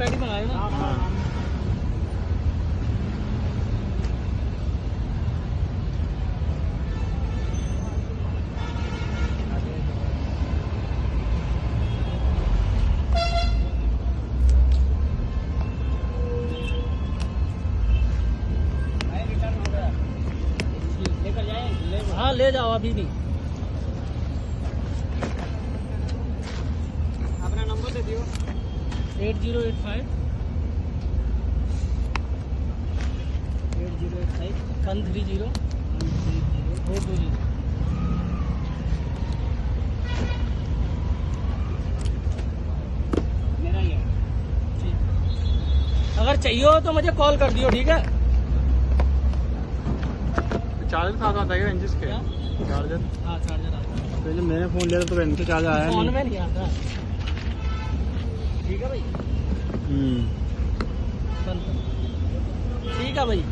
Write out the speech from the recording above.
Paddy मंगाए ना। लेकर जाए? हाँ ले जाओ, अभी नहीं। अपना नंबर दे दियो। 8085 130 420। मेरा ही है। अगर चाहिए हो तो मुझे कॉल कर दियो, ठीक है? चार्जर साथ आता है इंचिस के? क्या? चार्जर? हाँ चार्जर आता है। तो जब मैंने फोन लिया था तो इनसे चार्जर आया फोन नहीं। में नहीं आता। ठीक है भाई। हम्म। ठीक है भाई।